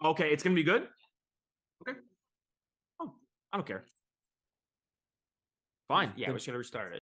Okay, it's going to be good? Okay. Oh, I don't care. Fine. Yeah, we're just going to restart it.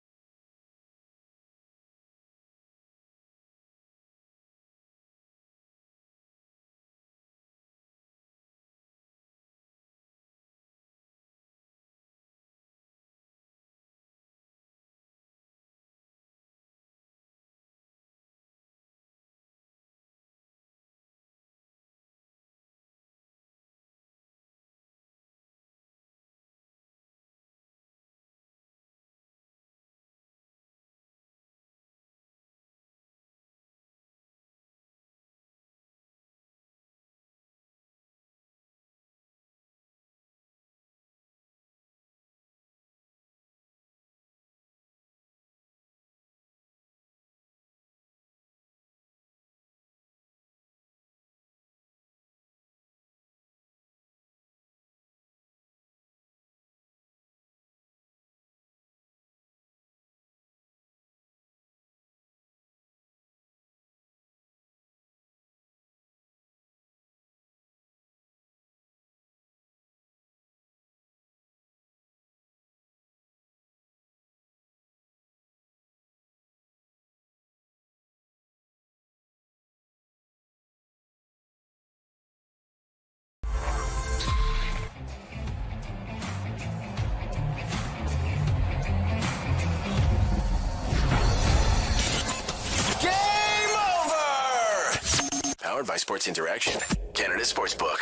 Powered by Sports Interaction, Canada Sportsbook.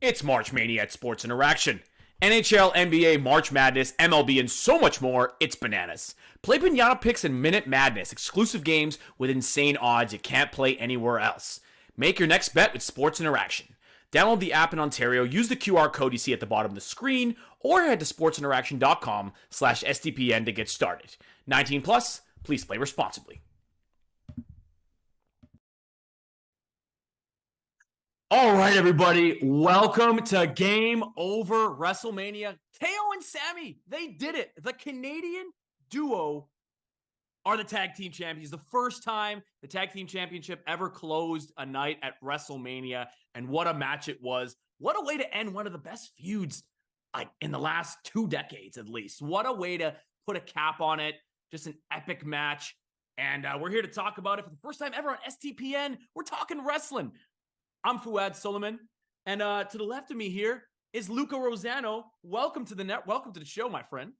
It's March Mania at Sports Interaction. NHL, NBA, March Madness, MLB, and so much more. It's bananas. Play Pinata Picks and Minute Madness, exclusive games with insane odds you can't play anywhere else. Make your next bet with Sports Interaction. Download the app in Ontario, use the QR code you see at the bottom of the screen, or head to sportsinteraction.com/STPN to get started. 19 plus, please play responsibly. All right, everybody, welcome to Game Over WrestleMania. KO and Sammy, they did it. The Canadian duo are the tag team champions. The first time the tag team championship ever closed a night at WrestleMania, and what a match it was. What a way to end one of the best feuds in the last 2 decades, at least. What a way to put a cap on it. Just an epic match. And we're here to talk about it for the first time ever on STPN. We're talking wrestling. I'm Fouad Suleiman, and to the left of me here is Luca Rosano. Welcome to the show, my friend.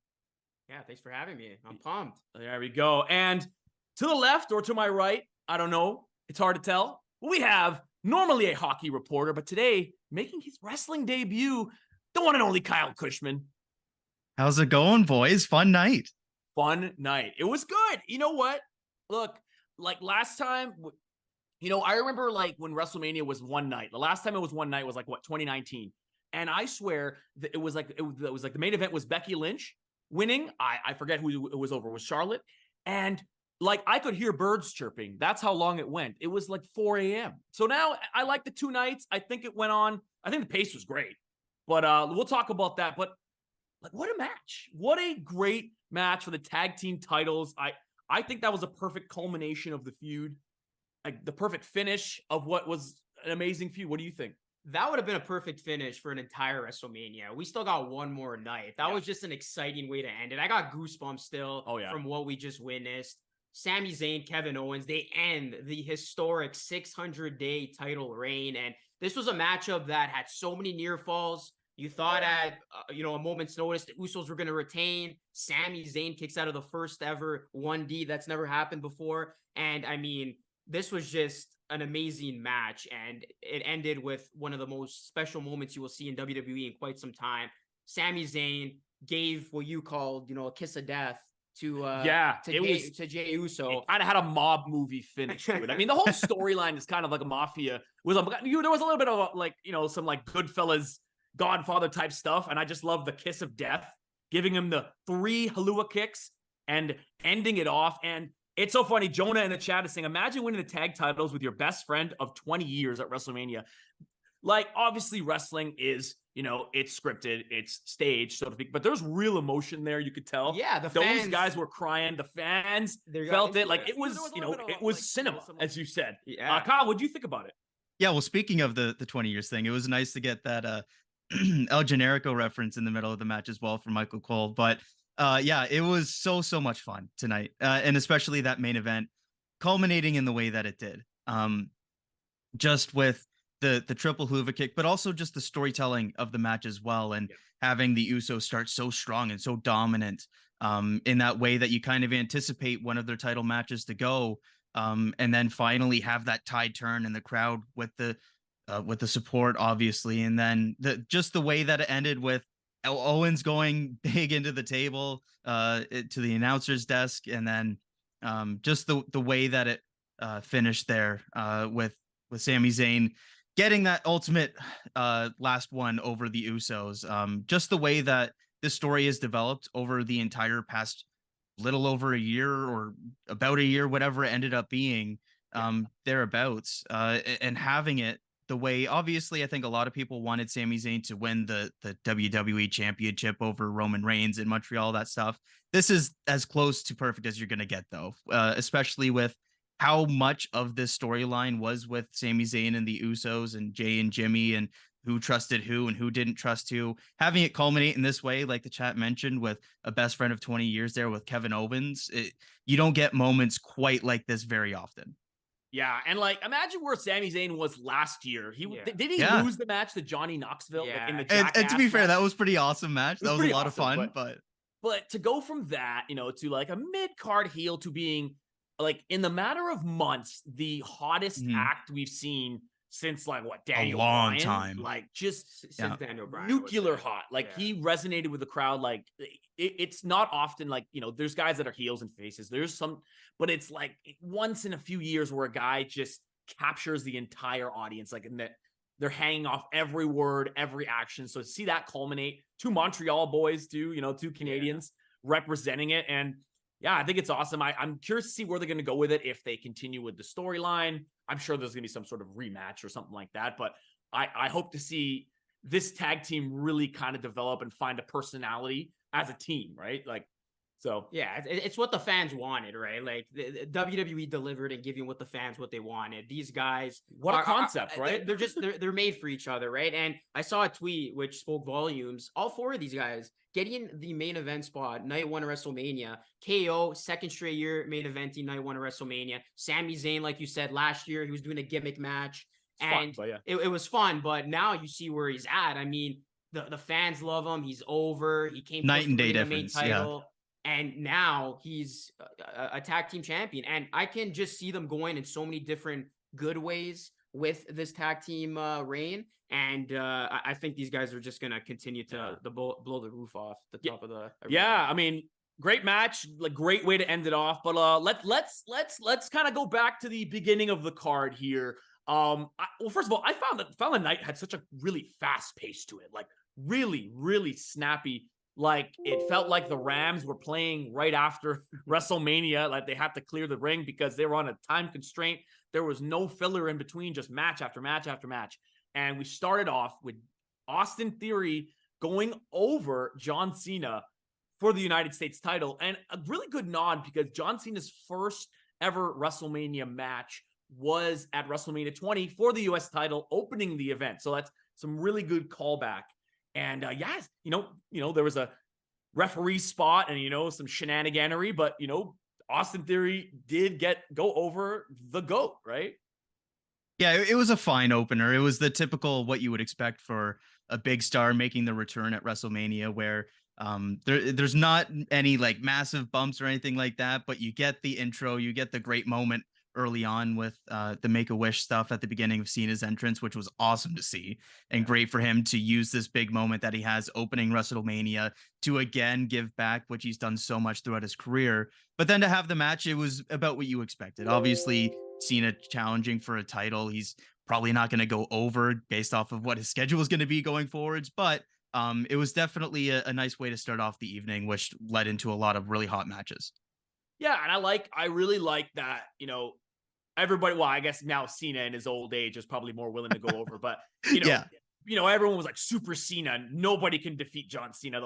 Yeah, thanks for having me. I'm pumped. There we go. And to the left or to my right, I don't know. It's hard to tell. We have normally a hockey reporter, but today making his wrestling debut, the one and only Kyle Cushman. How's it going, boys? Fun night. Fun night. It was good. You know what? Look, like last time. I remember like when WrestleMania was one night. The last time it was one night was like 2019, and I swear that it was like the main event was Becky Lynch winning. I forget who it was over. It was Charlotte, and like I could hear birds chirping. That's how long it went. It was like 4 a.m. So now I like the 2 nights. I think it went on. I think the pace was great, but we'll talk about that. But like, what a match! What a great match for the tag team titles. I think that was a perfect culmination of the feud. Like the perfect finish of what was an amazing feud. What do you think? That would have been a perfect finish for an entire WrestleMania. We still got one more night. That was just an exciting way to end it. I got goosebumps still from what we just witnessed. Sami Zayn, Kevin Owens, they end the historic 600-day title reign. And this was a matchup that had so many near falls. You thought at a moment's notice the Usos were going to retain. Sami Zayn kicks out of the first ever 1D. That's never happened before. And I mean, this was just an amazing match, and it ended with one of the most special moments you will see in WWE in quite some time. Sami Zayn gave what you called, a kiss of death to Jey Uso. It kind of had a mob movie finish to it. I mean, the whole storyline is kind of like a mafia. There was a little bit of some like Goodfellas, Godfather type stuff, and I just love the kiss of death, giving him the 3 Halua kicks and ending it off. And it's so funny. Jonah in the chat is saying, imagine winning the tag titles with your best friend of 20 years at WrestleMania. Like, obviously, wrestling is, it's scripted, it's staged, so to speak, but there's real emotion there. You could tell. Yeah, those guys were crying. The fans felt it. Like, it was, it was cinema, as you said. Yeah. Kyle, what do you think about it? Yeah, well, speaking of the 20 years thing, it was nice to get that El Generico reference in the middle of the match as well from Michael Cole. But yeah, it was so much fun tonight, and especially that main event culminating in the way that it did. Just with the triple hoover kick, but also just the storytelling of the match as well, and having the Usos start so strong and so dominant in that way that you kind of anticipate one of their title matches to go, and then finally have that tide turn in the crowd with the support, obviously, and then the way that it ended with Owens going big into the table, to the announcer's desk, and then just the way that it finished there, with Sami Zayn getting that ultimate last one over the Usos. Just the way that this story is developed over the entire past little over a year, or about a year, whatever it ended up being, thereabouts, and having it the way, obviously, I think a lot of people wanted Sami Zayn to win the WWE Championship over Roman Reigns in Montreal, that stuff. This is as close to perfect as you're going to get, though, especially with how much of this storyline was with Sami Zayn and the Usos and Jay and Jimmy, and who trusted who and who didn't trust who. Having it culminate in this way, like the chat mentioned, with a best friend of 20 years there with Kevin Owens, you don't get moments quite like this very often. Yeah, and like imagine where Sami Zayn was last year. Did he lose the match to Johnny Knoxville, like in the Jackass and to be fair, match? that was pretty awesome match. That was a lot of fun, but to go from that, to like a mid-card heel to being like, in the matter of months, the hottest act we've seen since like what, Daniel a long Bryan? time, like just since Daniel Bryan, nuclear hot. Like he resonated with the crowd. Like it's not often, like, there's guys that are heels and faces. There's some, but it's like once in a few years where a guy just captures the entire audience, like, in that they're hanging off every word, every action. So to see that culminate, two Montreal boys, two Canadians representing it, and yeah, I think it's awesome. I'm curious to see where they're going to go with it, if they continue with the storyline. I'm sure there's going to be some sort of rematch or something like that, but I hope to see this tag team really kind of develop and find a personality as a team, right? Like, so yeah, it's what the fans wanted, right? Like the WWE delivered and giving what the fans what they wanted. These guys, what a concept, right? They're made for each other, right? And I saw a tweet which spoke volumes. All four of these guys getting the main event spot, night one of WrestleMania. KO, second straight year main eventing night one of WrestleMania. Sami Zayn, like you said, last year he was doing a gimmick match, and it was fun. But now you see where he's at. I mean, the fans love him. He's over. He came night and day the difference. Main title. And now he's a tag team champion. And I can just see them going in so many different good ways with this tag team reign. And I think these guys are just going to continue to blow the roof off the top of the arena. Yeah, I mean, great match, like great way to end it off. But let's kind of go back to the beginning of the card here. Well, first of all, I found the night had such a really fast pace to it, like really snappy. Like it felt like the Rams were playing right after WrestleMania, like they had to clear the ring because they were on a time constraint. There was no filler in between, just match after match after match. And we started off with Austin Theory going over John Cena for the United States title, and a really good nod because John Cena's first ever WrestleMania match was at WrestleMania 20 for the US title, opening the event. So that's some really good callback. And yes, there was a referee spot and, some shenaniganery, but, Austin Theory did go over the GOAT, right? Yeah, it was a fine opener. It was the typical what you would expect for a big star making the return at WrestleMania, where there's not any like massive bumps or anything like that, but you get the intro, you get the great moment early on with the Make-A-Wish stuff at the beginning of Cena's entrance, which was awesome to see, and great for him to use this big moment that he has opening WrestleMania to again give back, which he's done so much throughout his career. But then to have the match, it was about what you expected. Obviously, Cena challenging for a title. He's probably not going to go over based off of what his schedule is going to be going forwards, but it was definitely a nice way to start off the evening, which led into a lot of really hot matches. Yeah, and I really like that, everybody, well, I guess now Cena in his old age is probably more willing to go over, but everyone was like, Super Cena, nobody can defeat John Cena.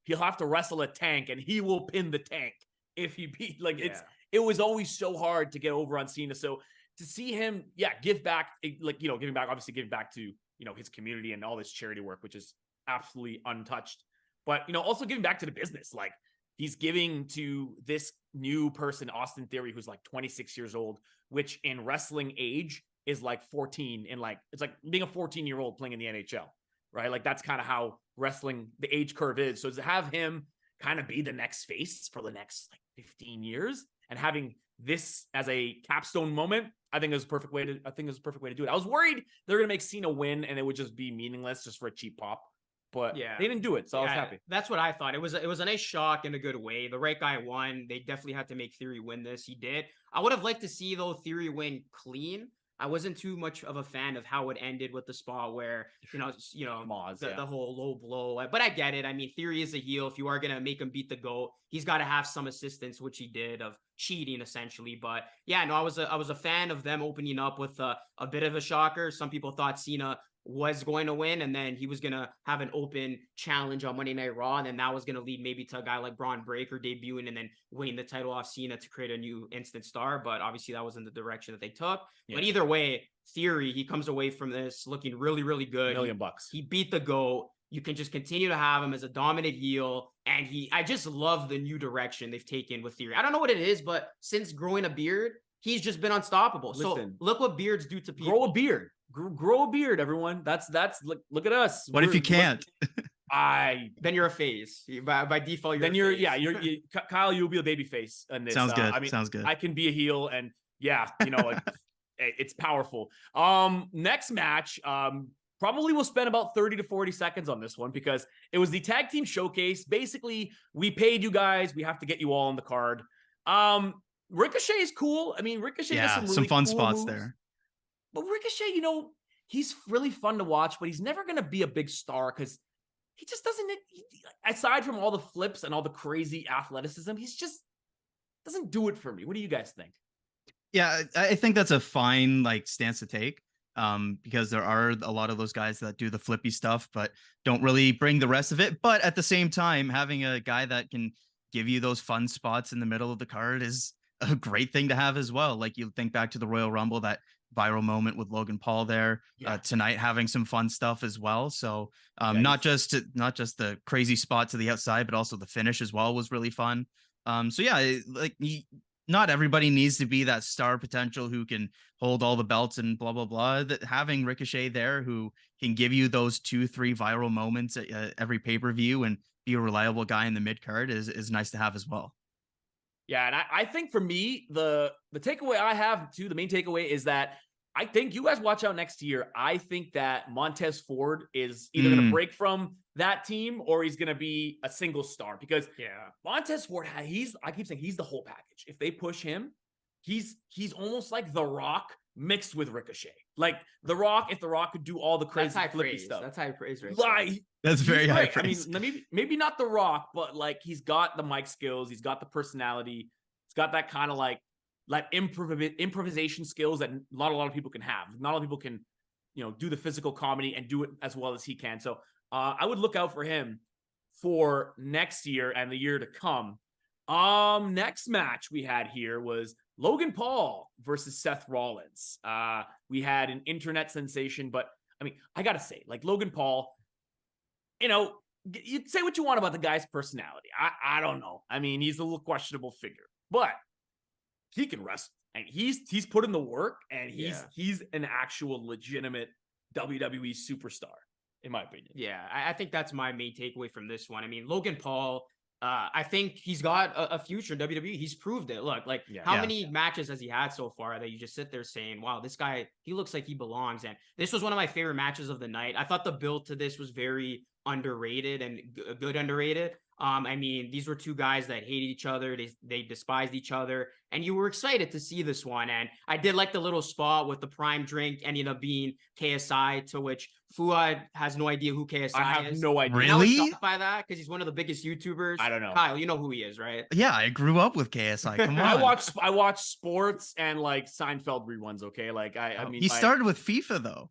He'll have to wrestle a tank and he will pin the tank if he beat, it was always so hard to get over on Cena. So to see him, give back, giving back to, his community and all this charity work, which is absolutely untouched. But, also giving back to the business. Like, he's giving to this new person, Austin Theory, who's like 26 years old, which in wrestling age is like 14. And like, it's like being a 14-year-old playing in the NHL, right? Like, that's kind of how wrestling, the age curve is. So to have him kind of be the next face for the next like 15 years and having this as a capstone moment, I think is a perfect way to do it. I was worried they're going to make Cena win and it would just be meaningless just for a cheap pop. But they didn't do it, so I was happy. That's what I thought. It was a nice shock in a good way. The right guy won. They definitely had to make Theory win this. He did. I would have liked to see, though, Theory win clean. I wasn't too much of a fan of how it ended with the spot where, the whole low blow. But I get it. I mean, Theory is a heel. If you are going to make him beat the GOAT, he's got to have some assistance, which he did, of cheating, essentially. But yeah, no, I was a fan of them opening up with a bit of a shocker. Some people thought Cena was going to win, and then he was going to have an open challenge on Monday Night Raw, and then that was going to lead maybe to a guy like Braun Breaker debuting and then winning the title off Cena to create a new instant star. But obviously that wasn't the direction that they took. But either way, Theory, he comes away from this looking really, really good. $1 million. He beat the GOAT. You can just continue to have him as a dominant heel. And I just love the new direction they've taken with Theory. I don't know what it is, but since growing a beard, he's just been unstoppable. So look what beards do to people. Grow a beard. Grow a beard, everyone. That's look at us. What if you can't? Then you're a face. By default, you're Kyle, you'll be a baby face in this. Sounds good. Sounds good. I can be a heel, and it's powerful. Next match, probably we'll spend about 30 to 40 seconds on this one because it was the tag team showcase. Basically, we paid you guys. We have to get you all on the card. Ricochet is cool. I mean, Ricochet has some fun cool spots moves there. But Ricochet, he's really fun to watch, but he's never going to be a big star because he just doesn't, aside from all the flips and all the crazy athleticism, he's just doesn't do it for me. What do you guys think? Yeah, I think that's a fine stance to take because there are a lot of those guys that do the flippy stuff, but don't really bring the rest of it. But at the same time, having a guy that can give you those fun spots in the middle of the card is a great thing to have as well. Like you think back to the Royal Rumble, that viral moment with Logan Paul there tonight, having some fun stuff as well. So not just the crazy spot to the outside, but also the finish as well was really fun. Not everybody needs to be that star potential who can hold all the belts and blah, blah, blah. That having Ricochet there who can give you those 2-3 viral moments at every pay-per-view and be a reliable guy in the mid card is nice to have as well. Yeah, and I think for me, the takeaway I have too, the main takeaway is that I think you guys watch out next year. I think that Montez Ford is either going to break from that team or he's going to be a single star because Montez Ford, I keep saying he's the whole package. If they push him, he's almost like The Rock mixed with Ricochet. Like The Rock, if The Rock could do all the crazy flippy stuff. That's high praise, right? That's very high praise. I mean, maybe not The Rock, but he's got the mic skills, he's got the personality, he's got that kind of improvisation skills that not a lot of people can have. Not a lot of people can, do the physical comedy and do it as well as he can. So I would look out for him for next year and the year to come. Next match we had here was Logan Paul versus Seth Rollins. We had an internet sensation, but I mean, I gotta say, Logan Paul, you say what you want about the guy's personality. I don't know. I mean, he's a little questionable figure, but he can wrestle and he's put in the work and he's an actual legitimate WWE superstar, in my opinion. Yeah, I think that's my main takeaway from this one. I mean, Logan Paul, I think he's got a future in WWE. He's proved it. Look, how many matches has he had so far that you just sit there saying, wow, this guy, he looks like he belongs. And this was one of my favorite matches of the night. I thought the build to this was very underrated and good underrated. I mean, these were two guys that hated each other. They despised each other. And you were excited to see this one. And I did like the little spot with the prime drink ending up being KSI, to which Fouad has no idea who KSI is. I have no idea. Really? I was shocked by that because he's one of the biggest YouTubers. I don't know. Kyle, you know who he is, right? Yeah, I grew up with KSI. Come on. I watch sports and Seinfeld reruns, okay? I mean, he started with FIFA though.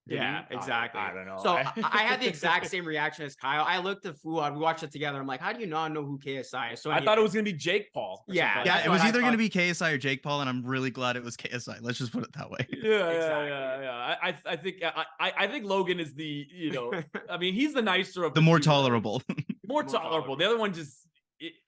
Yeah, exactly. I don't know. So I had the exact same reaction as Kyle. I looked at Fouad. We watched it together. I'm like, how do you not know who KSI is? So I thought it was going to be Jake Paul. Yeah, it was either going to be KSI or Jake Paul, and I'm really glad it was KSI. Let's just put it that way. Yeah. I think Logan is the, I mean, he's the nicer of the more tolerable. More tolerable. The other one just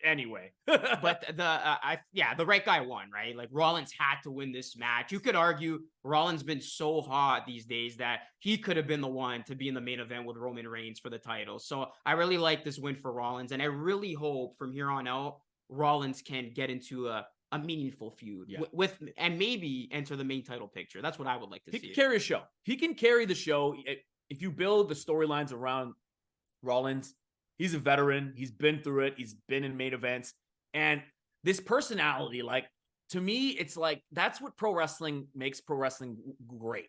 anyway. But the right guy won, right? Like Rollins had to win this match. You could argue Rollins been so hot these days that he could have been the one to be in the main event with Roman Reigns for the title. So I really like this win for Rollins, and I really hope from here on out Rollins can get into a meaningful feud with and maybe enter the main title picture. That's what I would like to see. He can carry a show. He can carry the show if you build the storylines around Rollins. He's a veteran. He's been through it. He's been in main events. And this personality, like, to me, it's like, that's what pro wrestling makes pro wrestling great,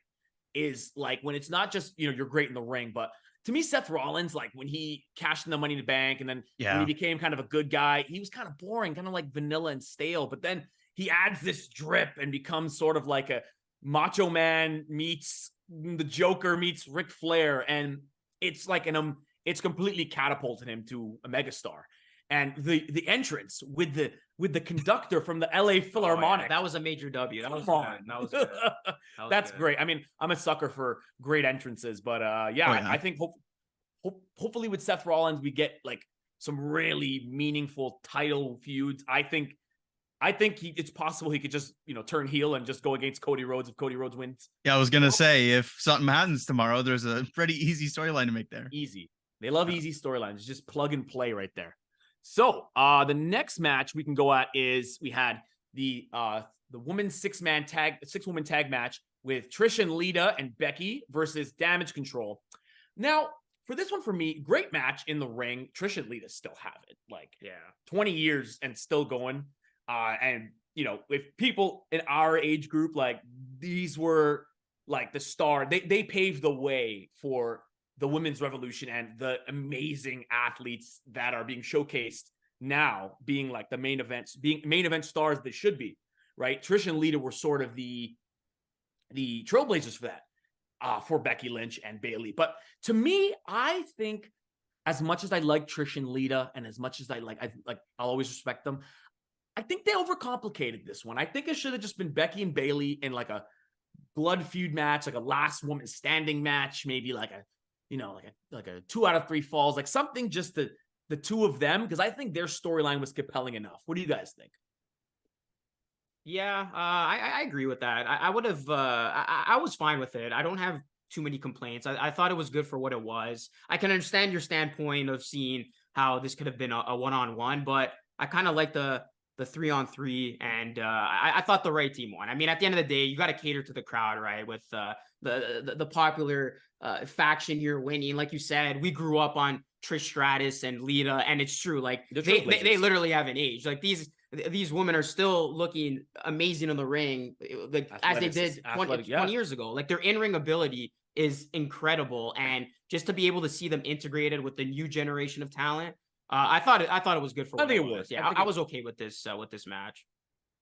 is like when it's not just, you're great in the ring, but to me, Seth Rollins, like when he cashed in the Money in the Bank and then when he became kind of a good guy, he was kind of boring, kind of like vanilla and stale. But then he adds this drip and becomes sort of like a Macho Man meets the Joker meets Ric Flair. And it's like it's completely catapulted him to a megastar. And the entrance with the conductor from the LA Philharmonic. That was a major W. That was good. That was good. That's great. I mean, I'm a sucker for great entrances, but I think hopefully with Seth Rollins, we get like some really meaningful title feuds. I think it's possible he could just, turn heel and just go against Cody Rhodes if Cody Rhodes wins. Yeah, I was going to say, if something happens tomorrow, there's a pretty easy storyline to make there. Easy. They love easy storylines. Just plug and play right there. So the next match we can go at is we had the women's six-woman tag match with Trish and Lita and Becky versus Damage Control. Now, for this one, for me, great match in the ring. Trish and Lita still have it. 20 years and still going. And if people in our age group, like these were like the star, they paved the way for the women's revolution and the amazing athletes that are being showcased now, being like the main event stars they should be, right? Trish and Lita were sort of the trailblazers for that, for Becky Lynch and Bayley. But to me, I think as much as I like Trish and Lita, and as much as I'll always respect them, I think they overcomplicated this one. I think it should have just been Becky and Bayley in like a blood feud match, like a last woman standing match, maybe like a 2 out of 3 falls, like something just the two of them, because I think their storyline was compelling enough. What do you guys think? Yeah, I agree with that. I would have, I was fine with it. I don't have too many complaints. I thought it was good for what it was. I can understand your standpoint of seeing how this could have been a one-on-one, but I kind of like the 3-on-3, and I thought the right team won. I mean, at the end of the day, you got to cater to the crowd, right? With the popular faction you're winning. Like you said, we grew up on Trish Stratus and Lita, and it's true. Like they literally haven't aged. Like these women are still looking amazing in the ring, like as they did 20 years ago. Like their in-ring ability is incredible, and just to be able to see them integrated with the new generation of talent, I thought it was good for. I think it was. Yeah, I was okay with this match.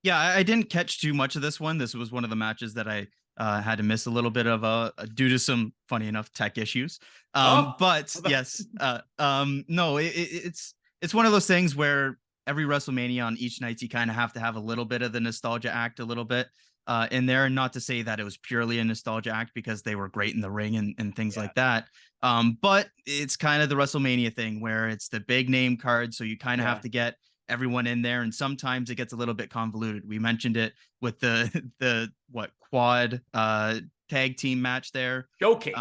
Yeah, I didn't catch too much of this one. This was one of the matches that I had to miss a little bit of due to some funny enough tech issues. But yes, no, it's one of those things where every WrestleMania on each night you kind of have to have a little bit of the nostalgia act a little bit in there. And not to say that it was purely a nostalgia act, because they were great in the ring and things like that. But it's kind of the WrestleMania thing where it's the big name card. So you kind of have to get everyone in there, and sometimes it gets a little bit convoluted. We mentioned it with the quad tag team match there. Showcase.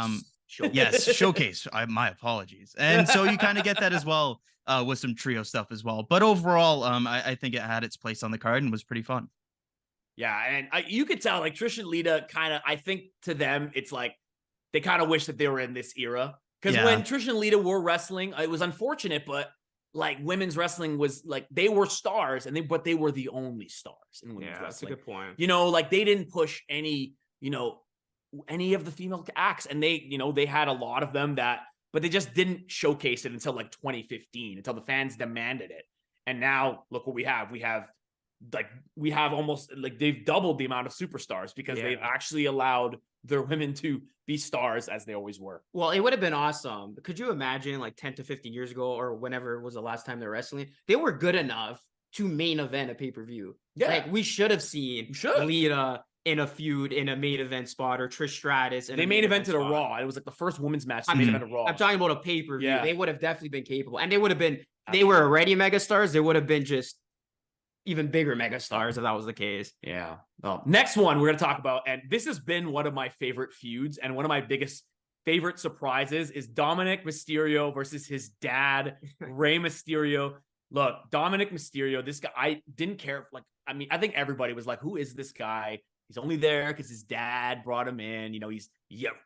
Yes, showcase. My apologies. And so you kind of get that as well with some trio stuff as well. But overall, I think it had its place on the card and was pretty fun. Yeah, and you could tell like Trish and Lita kind of, I think to them, it's like they kind of wish that they were in this era. Because when Trish and Lita were wrestling, it was unfortunate, but like women's wrestling was like they were stars, but they were the only stars in women's wrestling. That's a good point. Like they didn't push any of the female acts, and they had a lot of them but they just didn't showcase it until like 2015, until the fans demanded it. And now look what we have. We have like we have almost like they've doubled the amount of superstars because they've actually allowed their women to be stars as they always were. Well, it would have been awesome. Could you imagine like 10 to 15 years ago or whenever was the last time they're wrestling? They were good enough to main event a pay-per-view. Yeah. Like we should have seen Lita in a feud in a main event spot or Trish Stratus. They main evented a Raw. It was like the first women's match. Main event of Raw. I'm talking about a pay-per-view. Yeah. They would have definitely been capable. And they would have been, they were already megastars. They would have been just even bigger megastars if that was the case. Yeah. Well, next one we're going to talk about, and this has been one of my favorite feuds and one of my biggest favorite surprises is Dominik Mysterio versus his dad, Rey Mysterio. Look, Dominik Mysterio, this guy, I didn't care. Like, I mean, I think everybody was like, who is this guy? He's only there because his dad brought him in. You know, he's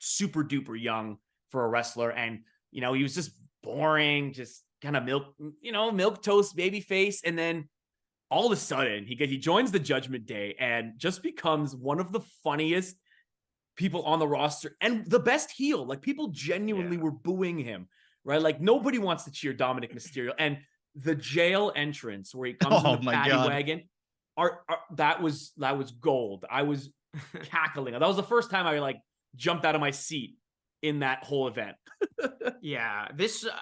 super duper young for a wrestler. And, you know, he was just boring, just kind of milk toast baby face. And then all of a sudden he joins the Judgment Day and just becomes one of the funniest people on the roster and the best heel. Like people genuinely were booing him, right? Like nobody wants to cheer Dominik Mysterio. And the jail entrance where he comes in the paddy wagon, that was gold. I was cackling. That was the first time I like jumped out of my seat in that whole event. Yeah,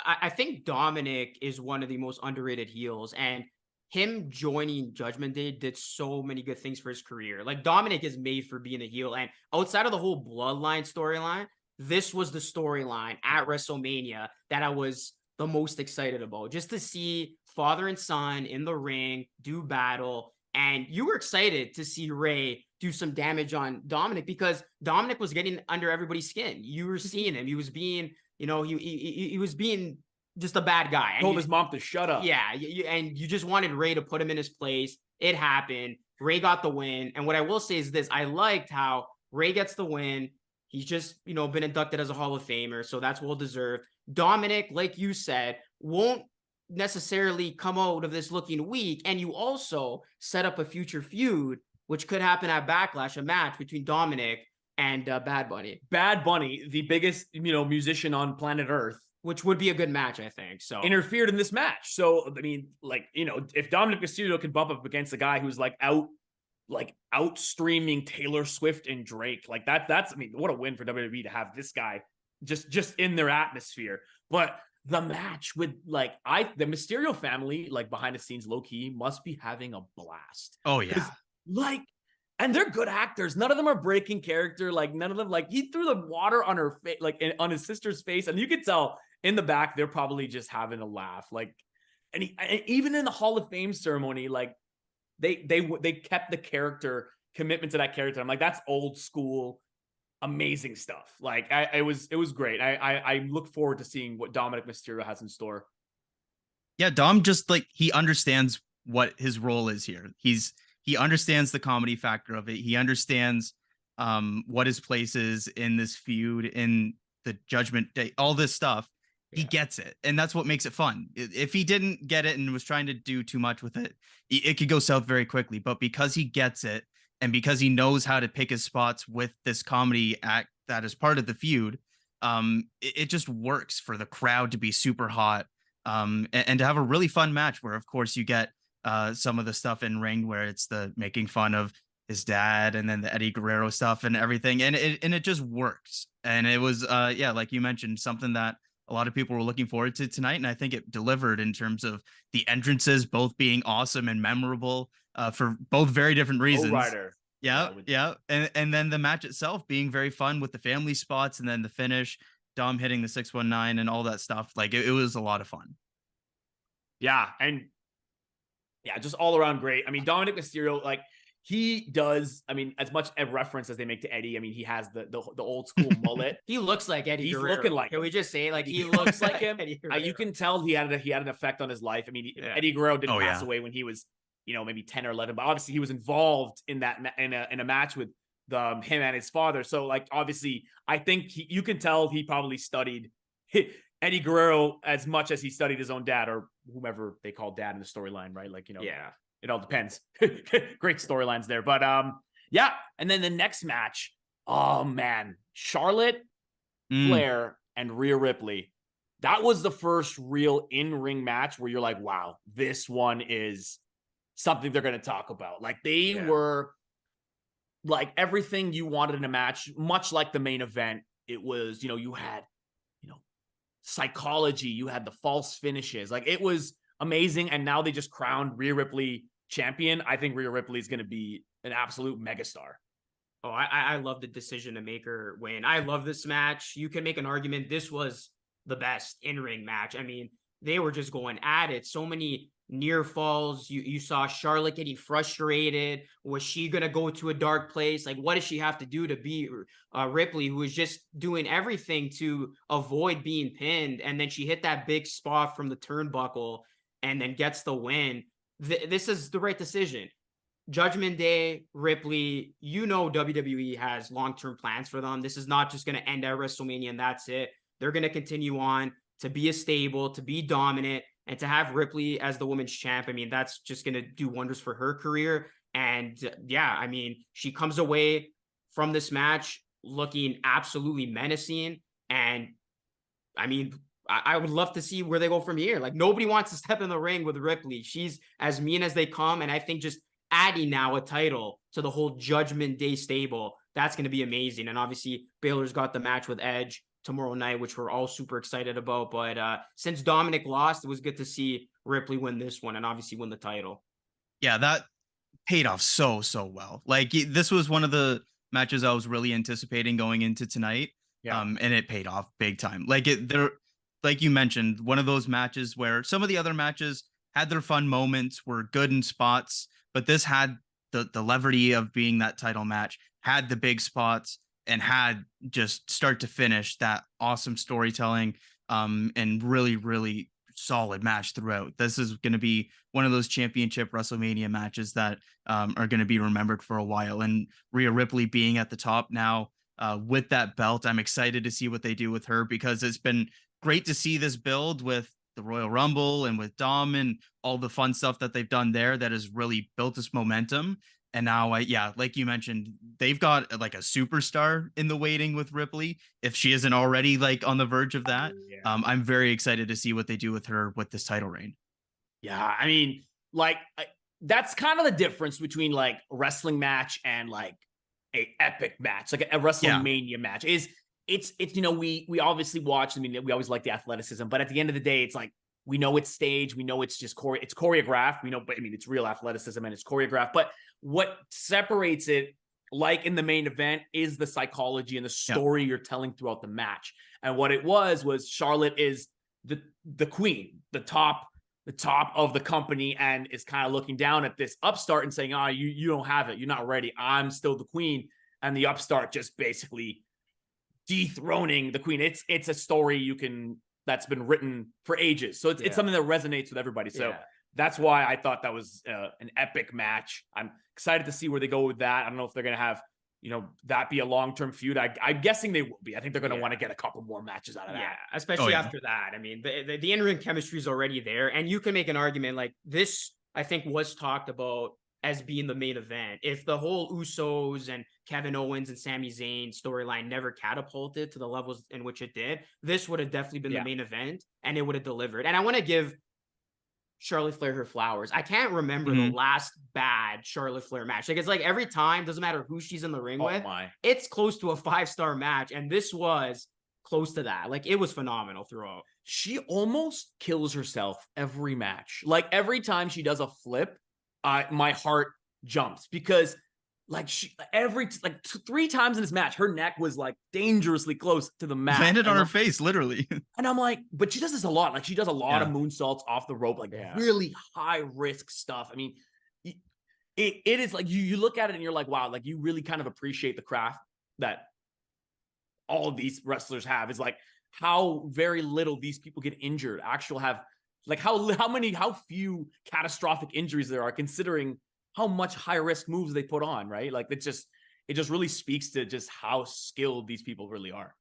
I think Dominik is one of the most underrated heels, and him joining Judgment Day did so many good things for his career. Like Dominik is made for being a heel, and outside of the whole bloodline storyline, this was the storyline at WrestleMania that I was the most excited about. Just to see father and son in the ring do battle, and you were excited to see Rey do some damage on Dominik because Dominik was getting under everybody's skin. You were seeing him; he was being, he was being just a bad guy. Told his mom to shut up. Yeah, and you just wanted Rey to put him in his place. It happened. Rey got the win. And what I will say is this. I liked how Rey gets the win. He's just, been inducted as a Hall of Famer, so that's well-deserved. Dominik, like you said, won't necessarily come out of this looking weak. And you also set up a future feud, which could happen at Backlash, a match between Dominik and Bad Bunny. Bad Bunny, the biggest, musician on planet Earth. Which would be a good match, I think. So interfered in this match. So, I mean, like, if Dominik Mysterio can bump up against a guy who's outstreaming Taylor Swift and Drake, like that's, I mean, what a win for WWE to have this guy just in their atmosphere. But the match with the Mysterio family, like behind the scenes, low key must be having a blast. Oh yeah. And they're good actors. None of them are breaking character. Like none of them, he threw the water on her face, on his sister's face. And you could tell in the back, they're probably just having a laugh. And even in the Hall of Fame ceremony, they kept the character commitment to that character. I'm like, that's old school, amazing stuff. It was great. I look forward to seeing what Dominik Mysterio has in store. Yeah, Dom just he understands what his role is here. He understands the comedy factor of it. He understands what his place is in this feud, in the Judgment Day, all this stuff. He gets it. And that's what makes it fun. If he didn't get it and was trying to do too much with it, it could go south very quickly. But because he gets it and because he knows how to pick his spots with this comedy act that is part of the feud, it just works for the crowd to be super hot and to have a really fun match where, of course, you get some of the stuff in ring where it's the making fun of his dad and then the Eddie Guerrero stuff and everything. And it just works. And it was, like you mentioned, something that a lot of people were looking forward to tonight. And I think it delivered in terms of the entrances, both being awesome and memorable for both very different reasons. Yeah. And then the match itself being very fun with the family spots and then the finish, Dom hitting the 619 and all that stuff. It was a lot of fun. Yeah. And just all around great. I mean, Dominik Mysterio, he does, I mean, as much a reference as they make to Eddie, I mean, he has the old school mullet. He looks like Eddie Guerrero. He's looking like Can we just say, he looks like him? You can tell he had an effect on his life. I mean, Eddie Guerrero didn't pass away when he was, maybe 10 or 11, but obviously he was involved in that in a match with him and his father. So, obviously, I think you can tell he probably studied Eddie Guerrero as much as he studied his own dad or whomever they call dad in the storyline, right? It all depends. Great storylines there. But and then the next match, oh man, Charlotte Flair and Rhea Ripley. That was the first real in-ring match where you're like, wow, this one is something they're going to talk about. Like they were like everything you wanted in a match, much like the main event. It was, you had, psychology, you had the false finishes. Like it was amazing. And now they just crowned Rhea Ripley champion. I think Rhea Ripley is going to be an absolute megastar. Oh, I love the decision to make her win. I love this match. You can make an argument this was the best in-ring match. I mean, they were just going at it. So many near falls. You saw Charlotte getting frustrated. Was she going to go to a dark place? Like, what does she have to do to beat Ripley, who was just doing everything to avoid being pinned? And then she hit that big spot from the turnbuckle and then gets the win. This is the right decision. Judgment Day, Ripley, WWE has long-term plans for them. This is not just going to end at WrestleMania and that's it. They're going to continue on to be a stable, to be dominant, and to have Ripley as the women's champ. I mean, that's just going to do wonders for her career. And I mean, she comes away from this match looking absolutely menacing. And I mean, I would love to see where they go from here. Like nobody wants to step in the ring with Ripley. She's as mean as they come. And I think just adding now a title to the whole Judgment Day stable, that's going to be amazing. And obviously Baylor's got the match with Edge tomorrow night, which we're all super excited about. But since Dominik lost, it was good to see Ripley win this one and obviously win the title. Yeah, that paid off so well. Like this was one of the matches I was really anticipating going into tonight. Yeah. And it paid off big time. Like you mentioned, one of those matches where some of the other matches had their fun moments, were good in spots, but this had the levity of being that title match, had the big spots, and had just start to finish that awesome storytelling and really, really solid match throughout. This is going to be one of those championship WrestleMania matches that are going to be remembered for a while. And Rhea Ripley being at the top now with that belt, I'm excited to see what they do with her, because it's been great to see this build with the Royal Rumble and with Dom and all the fun stuff that they've done there that has really built this momentum. And now, like you mentioned, they've got like a superstar in the waiting with Ripley. If she isn't already like on the verge of that, I'm very excited to see what they do with her with this title reign. Yeah, I mean, like that's kind of the difference between like a wrestling match and like a epic match, like a WrestleMania match. It's we obviously watch. I mean, we always like the athleticism, but at the end of the day, it's like we know it's staged, we know it's just it's choreographed. We know, but I mean, it's real athleticism and it's choreographed. But what separates it, like in the main event, is the psychology and the story you're telling throughout the match. And what it was Charlotte is the queen, the top of the company, and is kind of looking down at this upstart and saying, you don't have it. You're not ready. I'm still the queen. And the upstart just basically dethroning the queen. It's a story that's been written for ages. So it's something that resonates with everybody. So that's why I thought that was an epic match. I'm excited to see where they go with that. I don't know if they're going to have, that be a long-term feud. I'm guessing they will be. I think they're going to want to get a couple more matches out of that. Yeah, especially after that. I mean, the in-ring chemistry is already there. And you can make an argument like this, I think, was talked about as being the main event. If the whole Usos and Kevin Owens and Sami Zayn storyline never catapulted to the levels in which it did, this would have definitely been the main event, and it would have delivered. And I want to give Charlotte Flair her flowers. I can't remember the last bad Charlotte Flair match. Like, it's like every time, doesn't matter who she's in the ring with, it's close to a 5-star match. And this was close to that. Like, it was phenomenal throughout. She almost kills herself every match. Like, every time she does a flip, my heart jumps, because like three times in this match, her neck was like dangerously close to the mat. Landed on her face, literally. And I'm like, but she does this a lot. Like, she does a lot of moonsaults off the rope, like really high risk stuff. I mean, it is like you look at it and you're like, wow, like you really kind of appreciate the craft that all of these wrestlers have. Is like how very little these people get injured. Like how few catastrophic injuries there are, considering how much high risk moves they put on, right? Like it just really speaks to just how skilled these people really are.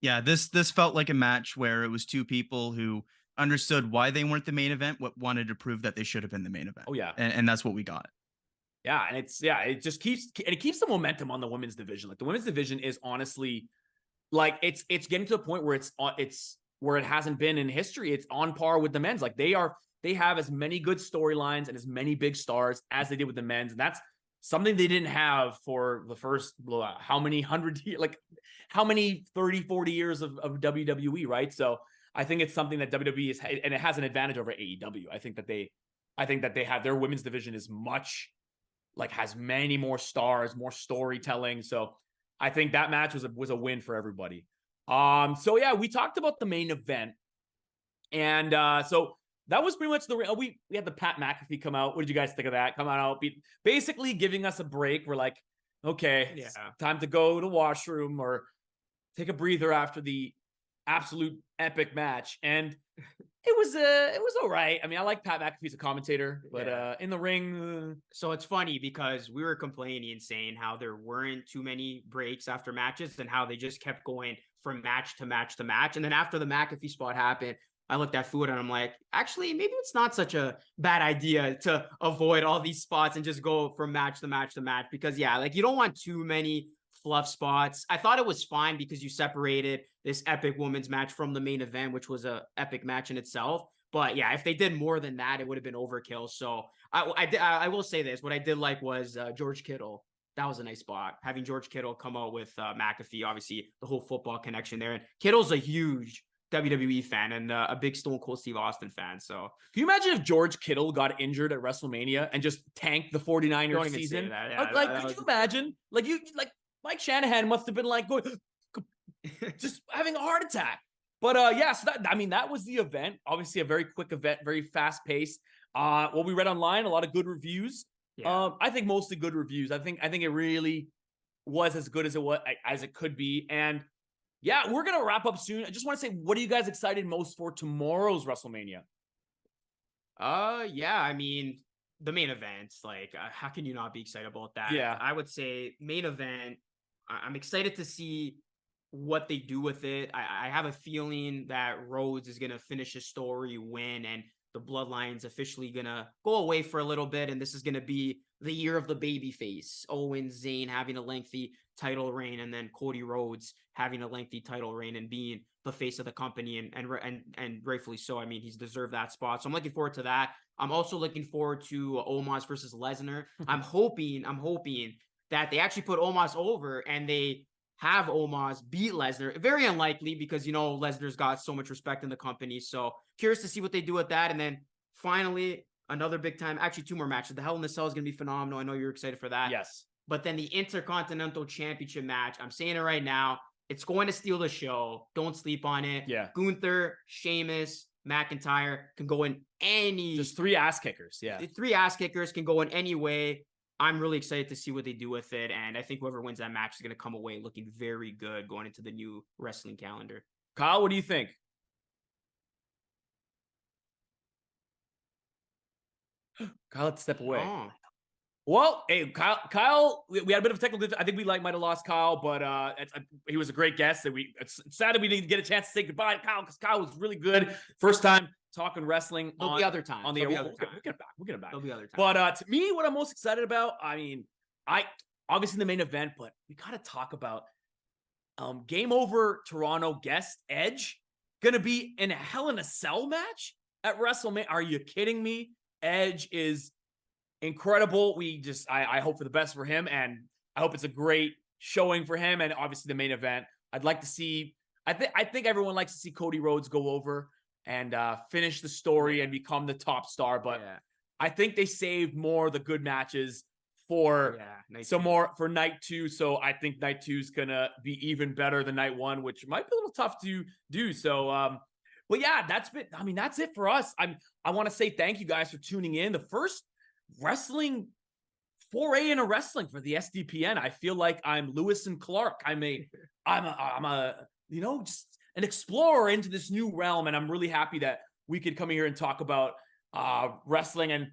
Yeah, this felt like a match where it was two people who understood why they weren't the main event, what wanted to prove that they should have been the main event. Oh yeah. And that's what we got. Yeah, and it just keeps the momentum on the women's division. Like the women's division is honestly like it's getting to the point where it's where it hasn't been in history. It's on par with the men's. Like they are they have as many good storylines and as many big stars as they did with the men's. And that's something they didn't have for the first, how many 30, 40 years of WWE, right? So I think it's something that WWE is, and it has an advantage over AEW. I think that they have, their women's division is much, has many more stars, more storytelling. So I think that match was a win for everybody. So yeah, we talked about the main event. And so that was pretty much we had the Pat McAfee come out. What did you guys think of that? Come out, basically giving us a break. We're like, okay, it's time to go to washroom or take a breather after the absolute epic match. And it was all right. I mean, I like Pat McAfee as a commentator, but in the ring. So it's funny because we were complaining and saying how there weren't too many breaks after matches and how they just kept going from match to match to match. And then after the McAfee spot happened, I looked at Fouad and I'm like, actually, maybe it's not such a bad idea to avoid all these spots and just go from match to match to match. Because you don't want too many fluff spots. I thought it was fine because you separated this epic women's match from the main event, which was a epic match in itself. But yeah, if they did more than that, it would have been overkill. So I will say this. What I did like was George Kittle. That was a nice spot. Having George Kittle come out with McAfee, obviously the whole football connection there. And Kittle's a huge WWE fan and a big Stone Cold Steve Austin fan. So can you imagine if George Kittle got injured at WrestleMania and just tanked the 49ers season? Could you imagine? Mike Shanahan must have been going, just having a heart attack. But so that was the event. Obviously a very quick event, very fast paced. What we read online, a lot of good reviews. Yeah. I think mostly good reviews. I think it really was as good as it could be. And yeah, we're gonna wrap up soon. I just want to say, what are you guys excited most for tomorrow's WrestleMania? I mean, the main event. How can you not be excited about that? Yeah, I would say main event. I'm excited to see what they do with it. I have a feeling that Rhodes is gonna finish his story, win, and the Bloodline's officially gonna go away for a little bit, and this is gonna be the year of the babyface. Owens, Zayn having a lengthy title reign, and then Cody Rhodes having a lengthy title reign and being the face of the company, and rightfully so. I mean, he's deserved that spot. So I'm looking forward to that. I'm also looking forward to Omos versus Lesnar. I'm hoping that they actually put Omos over and they have Omos beat Lesnar. Very unlikely because, Lesnar's got so much respect in the company. So curious to see what they do with that. And then finally, another big time, actually 2 more matches. The Hell in a Cell is going to be phenomenal. I know you're excited for that. Yes. But then the Intercontinental Championship match, I'm saying it right now, it's going to steal the show. Don't sleep on it. Yeah. Gunther, Sheamus, McIntyre can go in any... Just 3 ass kickers, yeah. 3 ass kickers can go in any way. I'm really excited to see what they do with it. And I think whoever wins that match is going to come away looking very good going into the new wrestling calendar. Kyle, what do you think? Kyle, let's step away. Oh. Well, hey, Kyle, we had a bit of a technical. I think we might have lost Kyle, but he was a great guest. And it's sad that we didn't get a chance to say goodbye to Kyle because Kyle was really good. First time talking wrestling. There'll be other times. We'll get it back. There'll be other times. But to me, what I'm most excited about, I mean, obviously the main event, but we got to talk about Game Over Toronto guest Edge gonna be in a Hell in a Cell match at WrestleMania. Are you kidding me? Edge is incredible. I hope for the best for him, and I hope it's a great showing for him. And obviously the main event, I'd like to see. I think everyone likes to see Cody Rhodes go over and finish the story and become the top star. But I think they saved more of the good matches for for night 2. So I think night 2 is gonna be even better than night 1, which might be a little tough to do. So but yeah, that's it for us. I want to say thank you guys for tuning in. The first wrestling foray into wrestling for the SDPN. I feel like I'm Lewis and Clark. I'm a just an explorer into this new realm, and I'm really happy that we could come here and talk about wrestling. And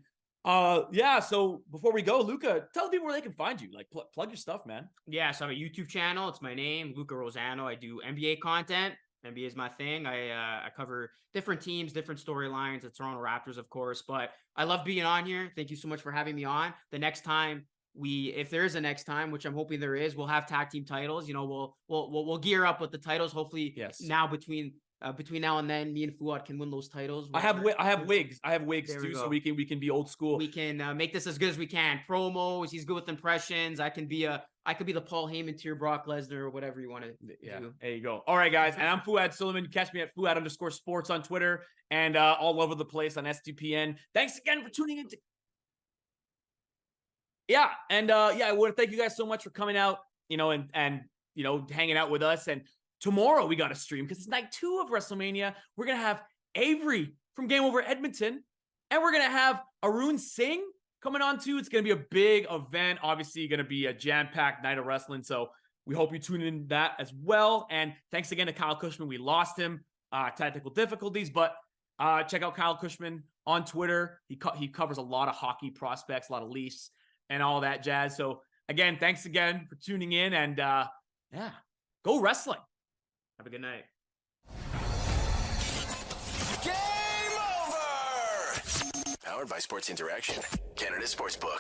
so before we go, Luca, tell people where they can find you. Plug your stuff, man. Yeah, so I have a YouTube channel. It's my name, Luca Rosano. I do NBA content. NBA is my thing. I cover different teams, different storylines, the Toronto Raptors, of course, but I love being on here. Thank you so much for having me on. The next time if there is a next time, which I'm hoping there is, we'll have tag team titles. We'll gear up with the titles. Hopefully now between between now and then, me and Fouad can win those titles. I have wigs. I have wigs too, so we can be old school. We can make this as good as we can. Promos. He's good with impressions. I could be the Paul Heyman to your Brock Lesnar or whatever you want to do. There you go. All right, guys. And I'm Fouad Suleiman. Catch me at Fouad_sports on Twitter and all over the place on STPN. Thanks again for tuning in. I want to thank you guys so much for coming out, and hanging out with us. And tomorrow we got a stream because it's night 2 of WrestleMania. We're going to have Avery from Game Over Edmonton, and we're going to have Arun Singh coming on too. It's going to be a big event. Obviously going to be a jam-packed night of wrestling. So we hope you tune in that as well. And thanks again to Kyle Cushman. We lost him, technical difficulties, but check out Kyle Cushman on Twitter. He covers a lot of hockey prospects, a lot of Leafs and all that jazz. So again, thanks again for tuning in, and go wrestling. Have a good night. Game over! Powered by Sports Interaction, Canada Sportsbook.